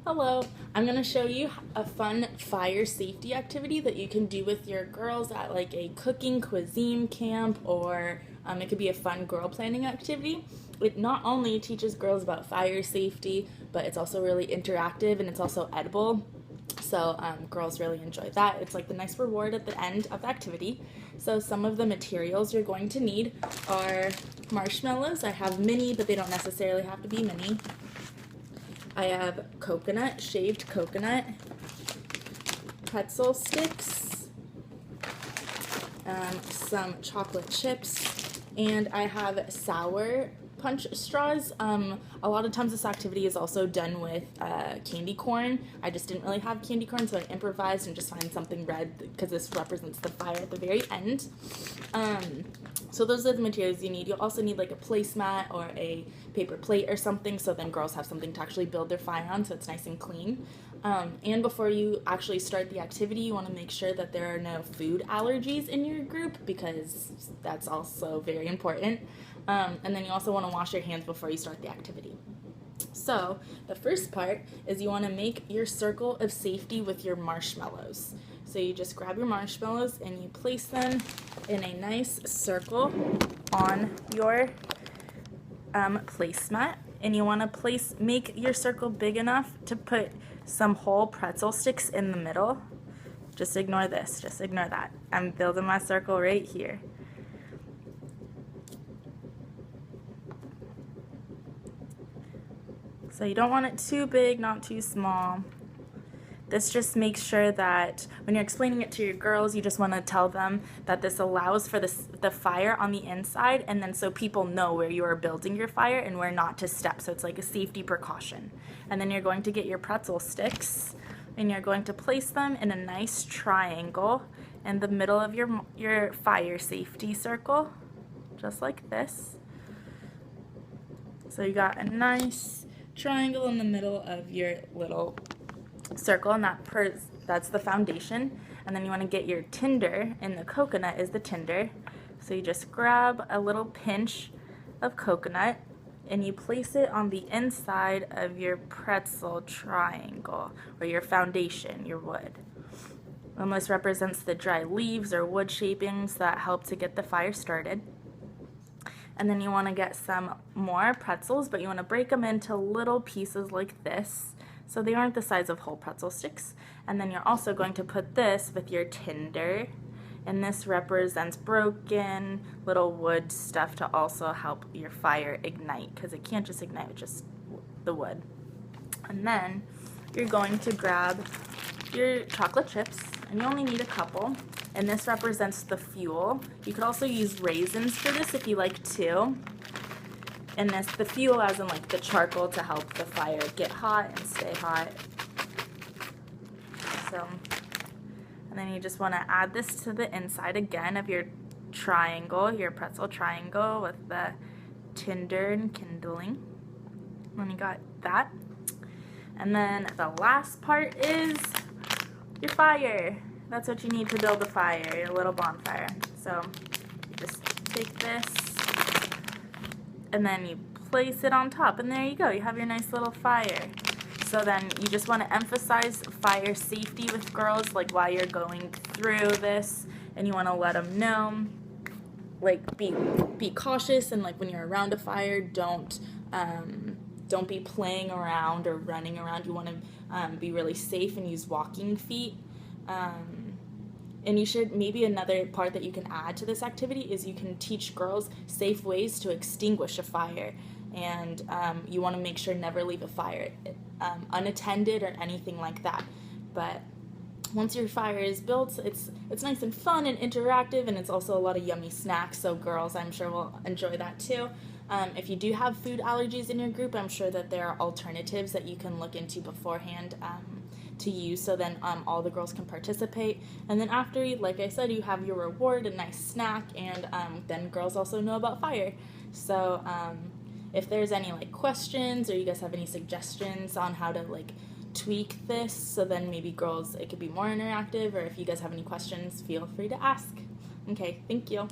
Hello, I'm going to show you a fun fire safety activity that you can do with your girls at like a cooking cuisine camp, or it could be a fun girl planning activity. It not only teaches girls about fire safety, but it's also really interactive and it's also edible. So girls really enjoy that. It's like the nice reward at the end of the activity. So some of the materials you're going to need are marshmallows. I have mini, but they don't necessarily have to be mini. I have coconut, shaved coconut, pretzel sticks, some chocolate chips, and I have sour punch straws. A lot of times this activity is also done with candy corn. I just didn't really have candy corn, so I improvised and just find something red because this represents the fire at the very end. So those are the materials you need. You'll also need like a placemat or a paper plate or something, so then girls have something to actually build their fire on, so it's nice and clean. And before you actually start the activity, you want to make sure that there are no food allergies in your group, because that's also very important. And then you also want to wash your hands before you start the activity. So the first part is you want to make your circle of safety with your marshmallows. So you just grab your marshmallows and you place them in a nice circle on your placemat. And you want to make your circle big enough to put some whole pretzel sticks in the middle. Just ignore this, just ignore that. I'm building my circle right here. So you don't want it too big, not too small. This just makes sure that when you're explaining it to your girls, you just want to tell them that this allows for the fire on the inside, and then so people know where you are building your fire and where not to step. So it's like a safety precaution. And then you're going to get your pretzel sticks and you're going to place them in a nice triangle in the middle of your fire safety circle, just like this. So you got a nice triangle in the middle of your little circle, and that's the foundation. And then you want to get your tinder, and the coconut is the tinder. So you just grab a little pinch of coconut and you place it on the inside of your pretzel triangle, or your foundation, your wood. And this represents the dry leaves or wood shapings that help to get the fire started. And then you want to get some more pretzels, but you want to break them into little pieces like this, so they aren't the size of whole pretzel sticks. And then you're also going to put this with your tinder, and this represents broken little wood stuff to also help your fire ignite, because it can't just ignite with just the wood. And then you're going to grab your chocolate chips, and you only need a couple, and this represents the fuel. You could also use raisins for this if you like to. And the fuel as in like the charcoal to help the fire get hot and stay hot. So, and then you just want to add this to the inside again of your triangle, your pretzel triangle with the tinder and kindling. And you got that. And then the last part is your fire. That's what you need to build a fire, a little bonfire. So you just take this and then you place it on top, and there you go, you have your nice little fire. So then you just want to emphasize fire safety with girls, like while you're going through this, and you want to let them know, like be cautious, and like when you're around a fire, don't be playing around or running around. You want to be really safe and use walking feet. And you should, maybe another part that you can add to this activity is you can teach girls safe ways to extinguish a fire. And you want to make sure never leave a fire unattended or anything like that. But once your fire is built, it's nice and fun and interactive, and it's also a lot of yummy snacks, so girls I'm sure will enjoy that too. If you do have food allergies in your group, I'm sure that there are alternatives that you can look into beforehand to use, so then all the girls can participate. And then after, like I said, you have your reward, a nice snack, and then girls also know about fire. So if there's any like questions, or you guys have any suggestions on how to like tweak this, so then maybe girls, it could be more interactive, or if you guys have any questions, feel free to ask. Okay, thank you.